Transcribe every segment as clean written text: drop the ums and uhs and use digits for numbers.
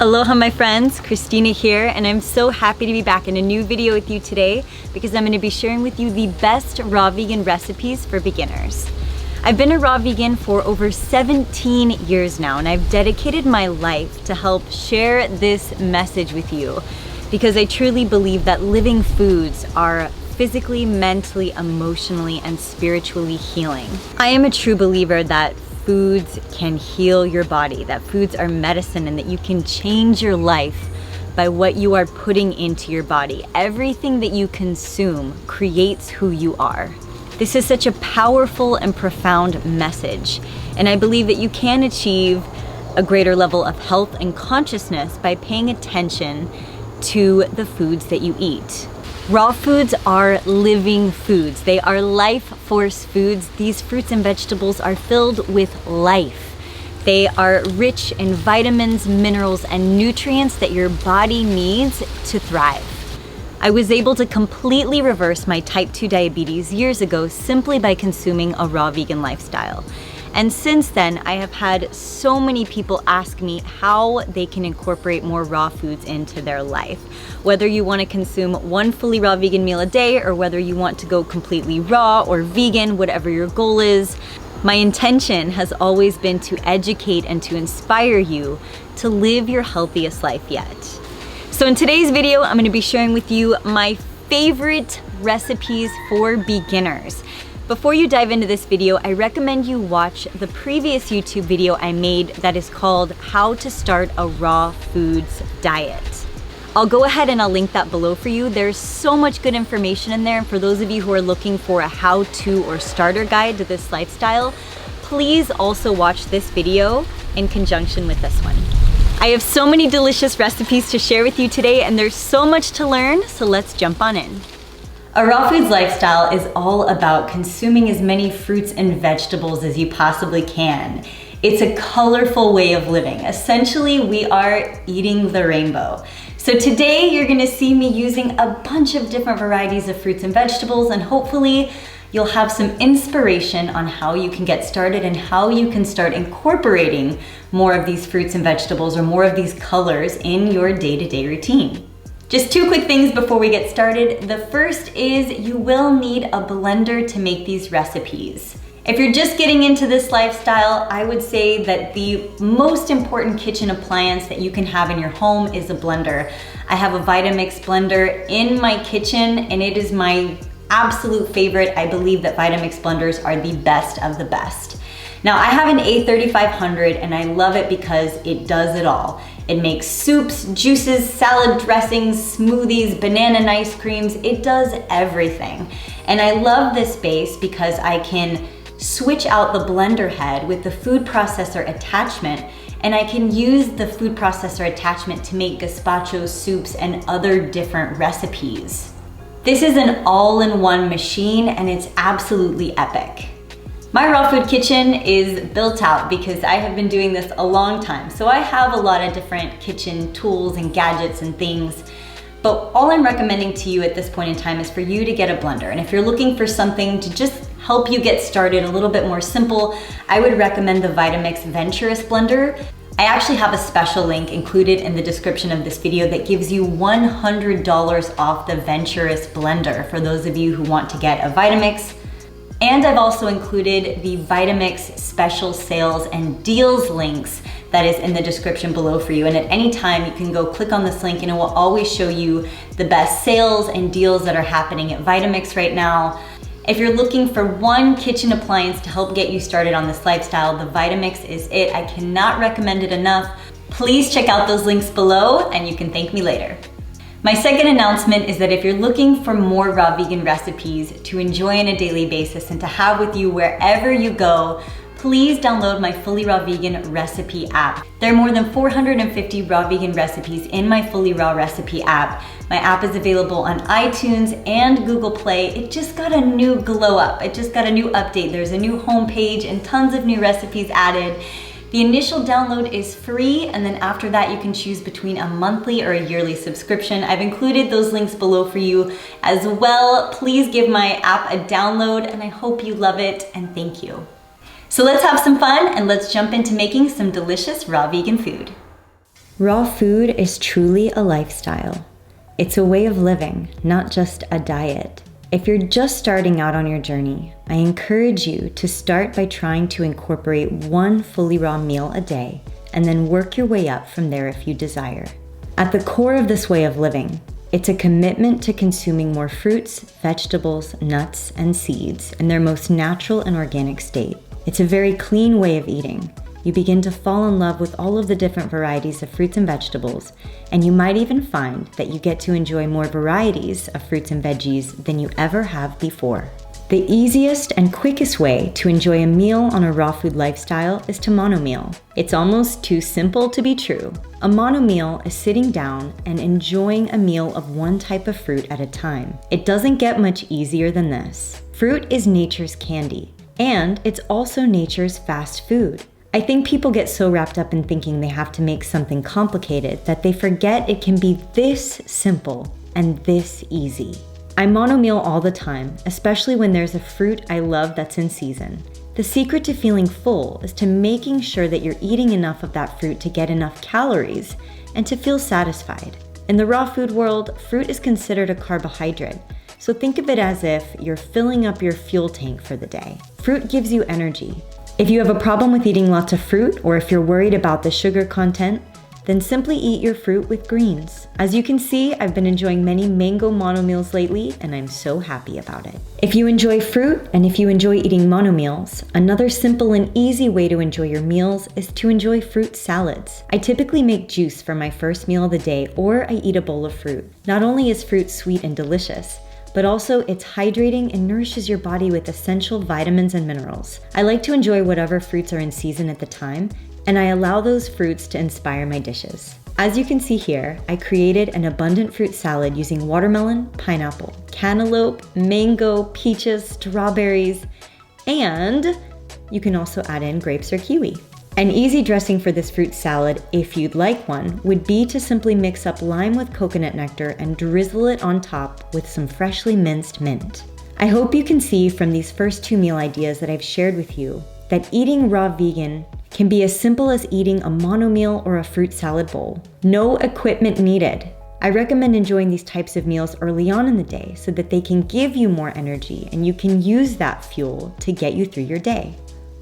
Aloha my friends, Christina here, and I'm so happy to be back in a new video with you today because I'm going to be sharing with you the best raw vegan recipes for beginners. I've been a raw vegan for over 17 years now, and I've dedicated my life to help share this message with you because I truly believe that living foods are physically, mentally, emotionally, and spiritually healing. I am a true believer that foods can heal your body, that foods are medicine, and that you can change your life by what you are putting into your body. Everything that you consume creates who you are. This is such a powerful and profound message, and I believe that you can achieve a greater level of health and consciousness by paying attention to the foods that you eat. Raw foods are living foods. They are life force foods. These fruits and vegetables are filled with life. They are rich in vitamins, minerals, and nutrients that your body needs to thrive. I was able to completely reverse my type 2 diabetes years ago simply by consuming a raw vegan lifestyle. And since then, I have had so many people ask me how they can incorporate more raw foods into their life. Whether you want to consume one fully raw vegan meal a day or whether you want to go completely raw or vegan, whatever your goal is, my intention has always been to educate and to inspire you to live your healthiest life yet. So in today's video, I'm going to be sharing with you my favorite recipes for beginners. Before you dive into this video, I recommend you watch the previous YouTube video I made that is called How to Start a Raw Foods Diet. I'll go ahead and I'll link that below for you. There's so much good information in there, and for those of you who are looking for a how-to or starter guide to this lifestyle, please also watch this video in conjunction with this one. I have so many delicious recipes to share with you today, and there's so much to learn, so let's jump on in. A raw foods lifestyle is all about consuming as many fruits and vegetables as you possibly can. It's a colorful way of living. Essentially, we are eating the rainbow. So today you're gonna see me using a bunch of different varieties of fruits and vegetables, and hopefully you'll have some inspiration on how you can get started and how you can start incorporating more of these fruits and vegetables or more of these colors in your day-to-day routine. Just two quick things before we get started. The first is you will need a blender to make these recipes. If you're just getting into this lifestyle, I would say that the most important kitchen appliance that you can have in your home is a blender. I have a Vitamix blender in my kitchen, and it is my absolute favorite. I believe that Vitamix blenders are the best of the best. Now, I have an A3500 and I love it because it does it all. It makes soups, juices, salad dressings, smoothies, banana and ice creams. It does everything. And I love this base because I can switch out the blender head with the food processor attachment, and I can use the food processor attachment to make gazpacho soups and other different recipes. This is an all-in-one machine, and it's absolutely epic. My raw food kitchen is built out because I have been doing this a long time. So I have a lot of different kitchen tools and gadgets and things, but all I'm recommending to you at this point in time is for you to get a blender. And if you're looking for something to just help you get started a little bit more simple, I would recommend the Vitamix Venturous blender. I actually have a special link included in the description of this video that gives you $100 off the Venturous blender for those of you who want to get a Vitamix. And I've also included the Vitamix special sales and deals links that is in the description below for you. And at any time you can go click on this link and it will always show you the best sales and deals that are happening at Vitamix right now. If you're looking for one kitchen appliance to help get you started on this lifestyle, the Vitamix is it. I cannot recommend it enough. Please check out those links below and you can thank me later. My second announcement is that if you're looking for more raw vegan recipes to enjoy on a daily basis and to have with you wherever you go, please download my Fully Raw Vegan recipe app. There are more than 450 raw vegan recipes in my Fully Raw recipe app. My app is available on iTunes and Google Play. It just got a new glow up. It just got a new update. There's a new homepage and tons of new recipes added. The initial download is free, and then after that you can choose between a monthly or a yearly subscription. I've included those links below for you as well. Please give my app a download, and I hope you love it, and thank you. So let's have some fun and let's jump into making some delicious raw vegan food. Raw food is truly a lifestyle. It's a way of living, not just a diet. If you're just starting out on your journey, I encourage you to start by trying to incorporate one fully raw meal a day and then work your way up from there if you desire. At the core of this way of living, it's a commitment to consuming more fruits, vegetables, nuts, and seeds in their most natural and organic state. It's a very clean way of eating. You begin to fall in love with all of the different varieties of fruits and vegetables, and you might even find that you get to enjoy more varieties of fruits and veggies than you ever have before. The easiest and quickest way to enjoy a meal on a raw food lifestyle is to monomeal. It's almost too simple to be true. A monomeal is sitting down and enjoying a meal of one type of fruit at a time. It doesn't get much easier than this. Fruit is nature's candy, and it's also nature's fast food. I think people get so wrapped up in thinking they have to make something complicated that they forget it can be this simple and this easy. I monomeal all the time, especially when there's a fruit I love that's in season. The secret to feeling full is to making sure that you're eating enough of that fruit to get enough calories and to feel satisfied. In the raw food world, fruit is considered a carbohydrate, so think of it as if you're filling up your fuel tank for the day. Fruit gives you energy. If you have a problem with eating lots of fruit, or if you're worried about the sugar content, then simply eat your fruit with greens. As you can see, I've been enjoying many mango monomeals lately, and I'm so happy about it. If you enjoy fruit, and if you enjoy eating monomeals, another simple and easy way to enjoy your meals is to enjoy fruit salads. I typically make juice for my first meal of the day, or I eat a bowl of fruit. Not only is fruit sweet and delicious, but also it's hydrating and nourishes your body with essential vitamins and minerals. I like to enjoy whatever fruits are in season at the time, and I allow those fruits to inspire my dishes. As you can see here, I created an abundant fruit salad using watermelon, pineapple, cantaloupe, mango, peaches, strawberries, and you can also add in grapes or kiwi. An easy dressing for this fruit salad, if you'd like one, would be to simply mix up lime with coconut nectar and drizzle it on top with some freshly minced mint. I hope you can see from these first two meal ideas that I've shared with you that eating raw vegan can be as simple as eating a monomeal or a fruit salad bowl. No equipment needed. I recommend enjoying these types of meals early on in the day so that they can give you more energy and you can use that fuel to get you through your day.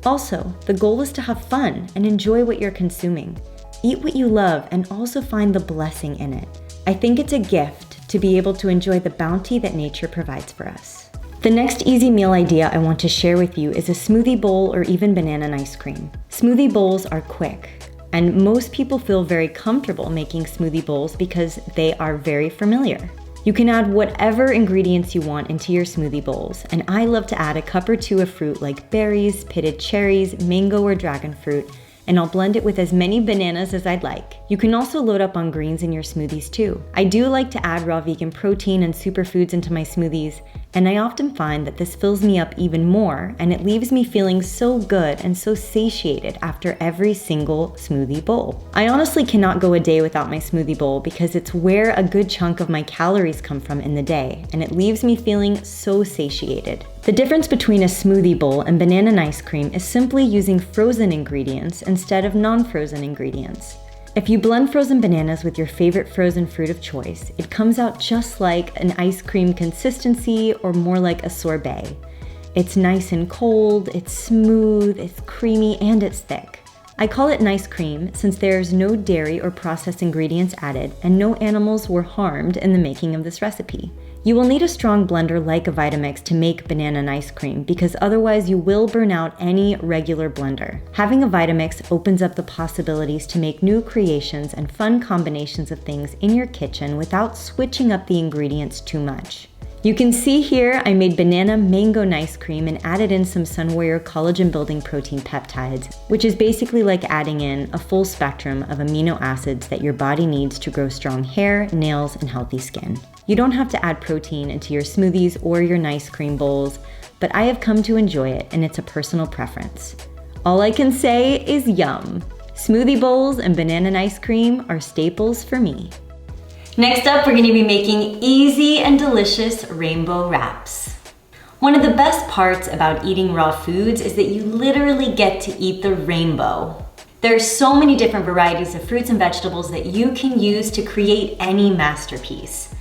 Also, the goal is to have fun and enjoy what you're consuming. Eat what you love and also find the blessing in it. I think it's a gift to be able to enjoy the bounty that nature provides for us. The next easy meal idea I want to share with you is a smoothie bowl or even banana and ice cream. Smoothie bowls are quick, and most people feel very comfortable making smoothie bowls because they are very familiar. You can add whatever ingredients you want into your smoothie bowls, and I love to add a cup or two of fruit like berries, pitted cherries, mango, or dragon fruit, and I'll blend it with as many bananas as I'd like. You can also load up on greens in your smoothies too. I do like to add raw vegan protein and superfoods into my smoothies, and I often find that this fills me up even more, and it leaves me feeling so good and so satiated after every single smoothie bowl. I honestly cannot go a day without my smoothie bowl because it's where a good chunk of my calories come from in the day, and it leaves me feeling so satiated. The difference between a smoothie bowl and banana and ice cream is simply using frozen ingredients instead of non-frozen ingredients. If you blend frozen bananas with your favorite frozen fruit of choice, it comes out just like an ice cream consistency or more like a sorbet. It's nice and cold, it's smooth, it's creamy, and it's thick. I call it nice cream since there's no dairy or processed ingredients added and no animals were harmed in the making of this recipe. You will need a strong blender like a Vitamix to make banana and ice cream because otherwise you will burn out any regular blender. Having a Vitamix opens up the possibilities to make new creations and fun combinations of things in your kitchen without switching up the ingredients too much. You can see here I made banana mango nice cream and added in some Sunwarrior collagen building protein peptides, which is basically like adding in a full spectrum of amino acids that your body needs to grow strong hair, nails, and healthy skin. You don't have to add protein into your smoothies or your nice cream bowls, but I have come to enjoy it and it's a personal preference. All I can say is yum. Smoothie bowls and banana and ice cream are staples for me. Next up, we're gonna be making easy and delicious rainbow wraps. One of the best parts about eating raw foods is that you literally get to eat the rainbow. There are so many different varieties of fruits and vegetables that you can use to create any masterpiece.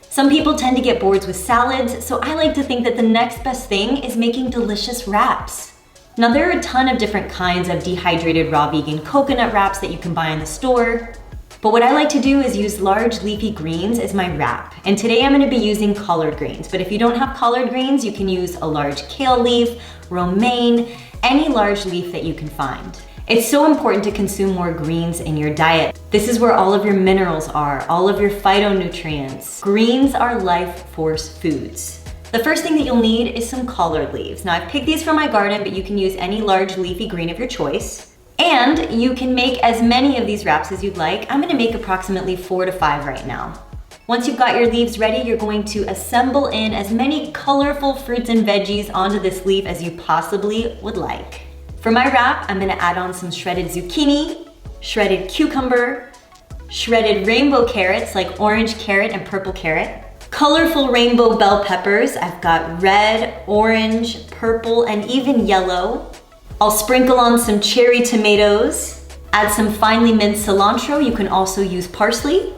Some people tend to get bored with salads, so I like to think that the next best thing is making delicious wraps. Now there are a ton of different kinds of dehydrated raw vegan coconut wraps that you can buy in the store, but what I like to do is use large leafy greens as my wrap. And today I'm gonna be using collard greens, but if you don't have collard greens, you can use a large kale leaf, romaine, any large leaf that you can find. It's so important to consume more greens in your diet. This is where all of your minerals are, all of your phytonutrients. Greens are life force foods. The first thing that you'll need is some collard leaves. Now I've picked these from my garden, but you can use any large leafy green of your choice. And you can make as many of these wraps as you'd like. I'm gonna make approximately 4 to 5 right now. Once you've got your leaves ready, you're going to assemble in as many colorful fruits and veggies onto this leaf as you possibly would like. For my wrap, I'm gonna add on some shredded zucchini, shredded cucumber, shredded rainbow carrots like orange carrot and purple carrot, colorful rainbow bell peppers. I've got red, orange, purple, and even yellow. I'll sprinkle on some cherry tomatoes, add some finely minced cilantro. You can also use parsley.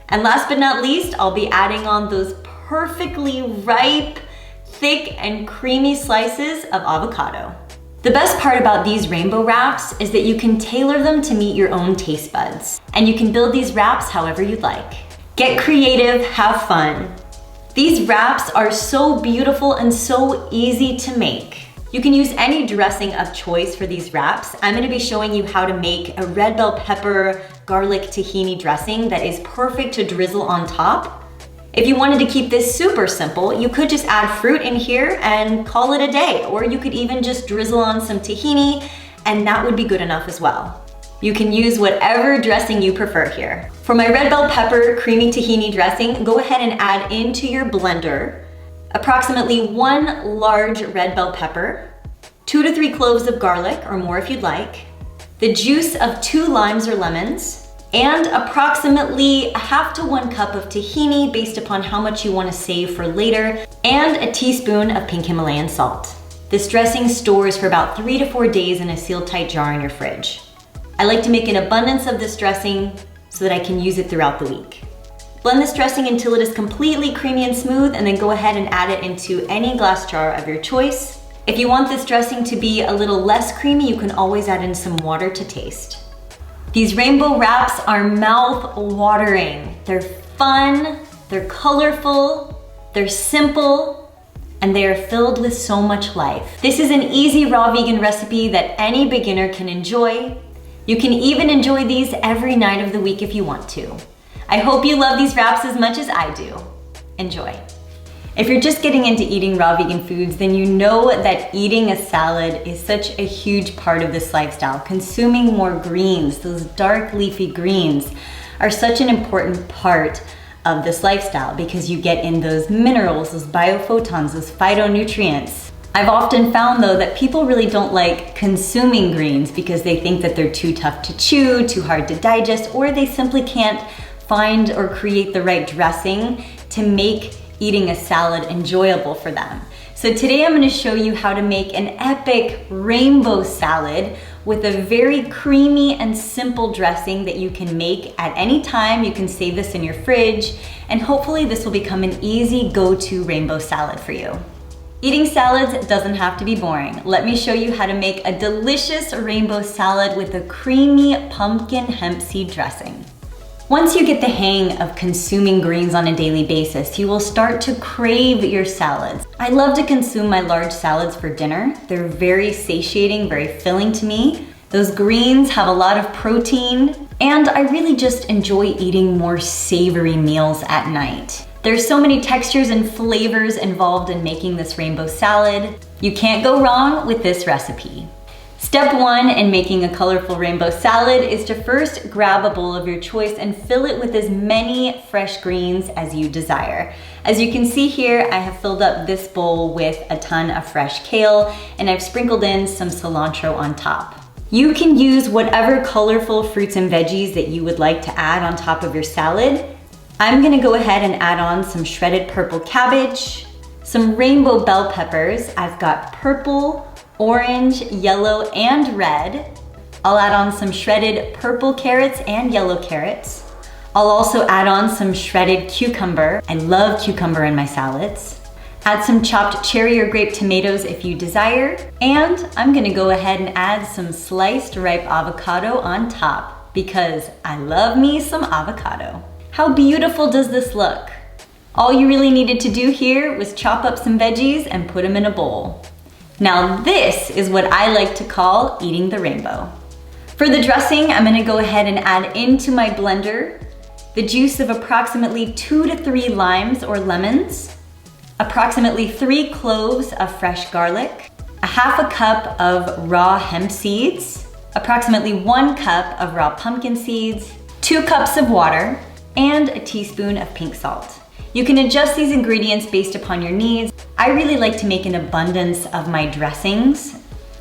And last but not least, I'll be adding on those perfectly ripe, thick, and creamy slices of avocado. The best part about these rainbow wraps is that you can tailor them to meet your own taste buds. And you can build these wraps however you'd like. Get creative, have fun. These wraps are so beautiful and so easy to make. You can use any dressing of choice for these wraps. I'm gonna be showing you how to make a red bell pepper garlic tahini dressing that is perfect to drizzle on top. If you wanted to keep this super simple, you could just add fruit in here and call it a day, or you could even just drizzle on some tahini and that would be good enough as well. You can use whatever dressing you prefer here. For my red bell pepper creamy tahini dressing, go ahead and add into your blender approximately 1 large red bell pepper, 2 to 3 cloves of garlic or more if you'd like, the juice of 2 limes or lemons, and approximately 1/2 to 1 cup of tahini based upon how much you want to save for later, and a teaspoon of pink Himalayan salt. This dressing stores for about 3 to 4 days in a sealed tight jar in your fridge. I like to make an abundance of this dressing so that I can use it throughout the week. Blend this dressing until it is completely creamy and smooth, and then go ahead and add it into any glass jar of your choice. If you want this dressing to be a little less creamy, you can always add in some water to taste. These rainbow wraps are mouth-watering. They're fun, they're colorful, they're simple, and they are filled with so much life. This is an easy raw vegan recipe that any beginner can enjoy. You can even enjoy these every night of the week if you want to. I hope you love these wraps as much as I do. Enjoy. If you're just getting into eating raw vegan foods, then you know that eating a salad is such a huge part of this lifestyle. Consuming more greens, those dark leafy greens, are such an important part of this lifestyle because you get in those minerals, those biophotons, those phytonutrients. I've often found though that people really don't like consuming greens because they think that they're too tough to chew, too hard to digest, or they simply can't find or create the right dressing to make eating a salad enjoyable for them. So today I'm gonna show you how to make an epic rainbow salad with a very creamy and simple dressing that you can make at any time. You can save this in your fridge, and hopefully this will become an easy go-to rainbow salad for you. Eating salads doesn't have to be boring. Let me show you how to make a delicious rainbow salad with a creamy pumpkin hemp seed dressing. Once you get the hang of consuming greens on a daily basis, you will start to crave your salads. I love to consume my large salads for dinner. They're very satiating, very filling to me. Those greens have a lot of protein, and I really just enjoy eating more savory meals at night. There's so many textures and flavors involved in making this rainbow salad. You can't go wrong with this recipe. Step 1 in making a colorful rainbow salad is to first grab a bowl of your choice and fill it with as many fresh greens as you desire. As you can see here, I have filled up this bowl with a ton of fresh kale, and I've sprinkled in some cilantro on top. You can use whatever colorful fruits and veggies that you would like to add on top of your salad. I'm gonna go ahead and add on some shredded purple cabbage, some rainbow bell peppers. I've got purple, orange, yellow, and red. I'll add on some shredded purple carrots and yellow carrots. I'll also add on some shredded cucumber. I love cucumber in my salads. Add some chopped cherry or grape tomatoes if you desire. And I'm gonna go ahead and add some sliced ripe avocado on top because I love me some avocado. How beautiful does this look? All you really needed to do here was chop up some veggies and put them in a bowl. Now this is what I like to call eating the rainbow. For the dressing, I'm gonna go ahead and add into my blender the juice of approximately 2 to 3 limes or lemons, approximately 3 cloves of fresh garlic, a half a cup of raw hemp seeds, approximately 1 cup of raw pumpkin seeds, 2 cups of water, and a teaspoon of pink salt. You can adjust these ingredients based upon your needs. I really like to make an abundance of my dressings.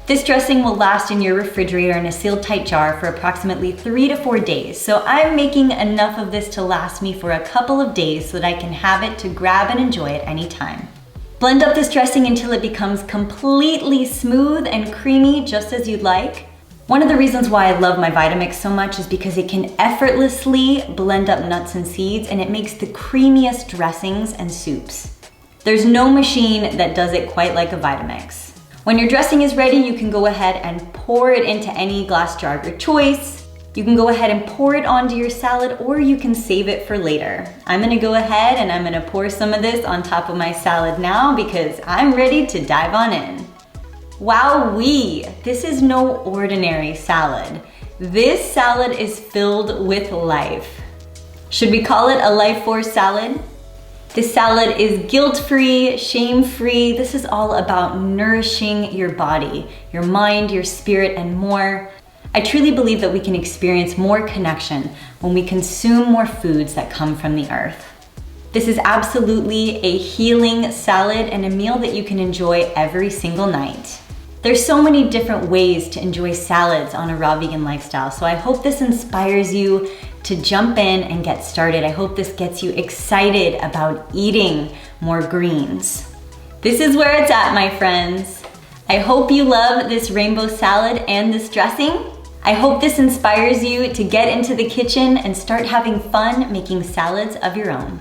This dressing will last in your refrigerator in a sealed tight jar for approximately 3 to 4 days. So I'm making enough of this to last me for a couple of days so that I can have it to grab and enjoy at any time. Blend up this dressing until it becomes completely smooth and creamy, just as you'd like. One of the reasons why I love my Vitamix so much is because it can effortlessly blend up nuts and seeds, and it makes the creamiest dressings and soups. There's no machine that does it quite like a Vitamix. When your dressing is ready, you can go ahead and pour it into any glass jar of your choice. You can go ahead and pour it onto your salad, or you can save it for later. I'm gonna go ahead and I'm gonna pour some of this on top of my salad now because I'm ready to dive on in. Wowee, this is no ordinary salad. This salad is filled with life. Should we call it a life force salad? This salad is guilt-free, shame-free. This is all about nourishing your body, your mind, your spirit, and more. I truly believe that we can experience more connection when we consume more foods that come from the earth. This is absolutely a healing salad and a meal that you can enjoy every single night. There's so many different ways to enjoy salads on a raw vegan lifestyle, so I hope this inspires you to jump in and get started. I hope this gets you excited about eating more greens. This is where it's at, my friends. I hope you love this rainbow salad and this dressing. I hope this inspires you to get into the kitchen and start having fun making salads of your own.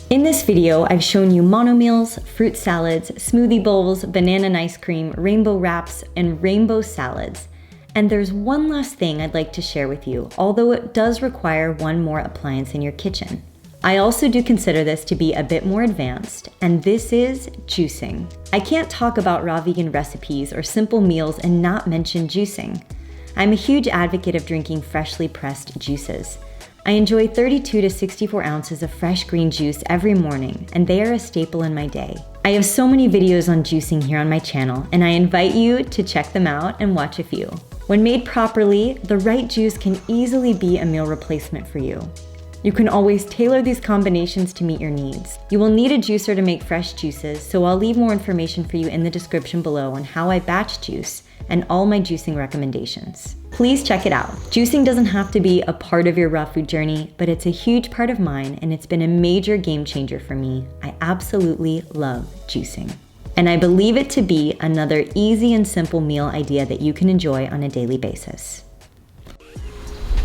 In this video, I've shown you mono meals, fruit salads, smoothie bowls, banana and ice cream, rainbow wraps, and rainbow salads. And there's one last thing I'd like to share with you, although it does require one more appliance in your kitchen. I also do consider this to be a bit more advanced, and this is juicing. I can't talk about raw vegan recipes or simple meals and not mention juicing. I'm a huge advocate of drinking freshly pressed juices. I enjoy 32 to 64 ounces of fresh green juice every morning, and they are a staple in my day. I have so many videos on juicing here on my channel, and I invite you to check them out and watch a few. When made properly, the right juice can easily be a meal replacement for you. You can always tailor these combinations to meet your needs. You will need a juicer to make fresh juices, so I'll leave more information for you in the description below on how I batch juice and all my juicing recommendations. Please check it out. Juicing doesn't have to be a part of your raw food journey, but it's a huge part of mine, and it's been a major game changer for me. I absolutely love juicing. And I believe it to be another easy and simple meal idea that you can enjoy on a daily basis.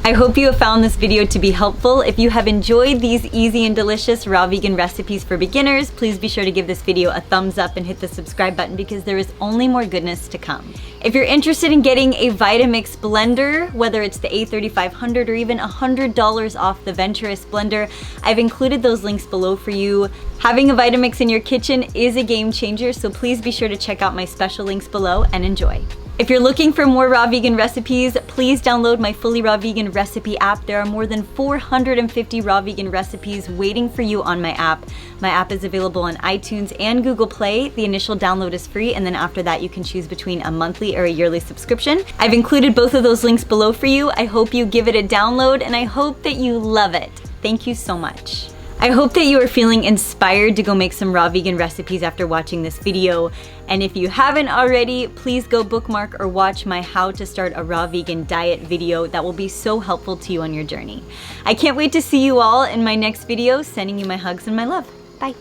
I hope you have found this video to be helpful. If you have enjoyed these easy and delicious raw vegan recipes for beginners, please be sure to give this video a thumbs up and hit the subscribe button because there is only more goodness to come. If you're interested in getting a Vitamix blender, whether it's the A3500 or even $100 off the Venturous blender, I've included those links below for you. Having a Vitamix in your kitchen is a game changer, so please be sure to check out my special links below and enjoy. If you're looking for more raw vegan recipes, please download my Fully Raw Vegan recipe app. There are more than 450 raw vegan recipes waiting for you on my app. My app is available on iTunes and Google Play. The initial download is free, and then after that you can choose between a monthly or a yearly subscription. I've included both of those links below for you. I hope you give it a download, and I hope that you love it. Thank you so much. I hope that you are feeling inspired to go make some raw vegan recipes after watching this video. And if you haven't already, please go bookmark or watch my How to Start a Raw Vegan Diet video. That will be so helpful to you on your journey. I can't wait to see you all in my next video. Sending you my hugs and my love. Bye.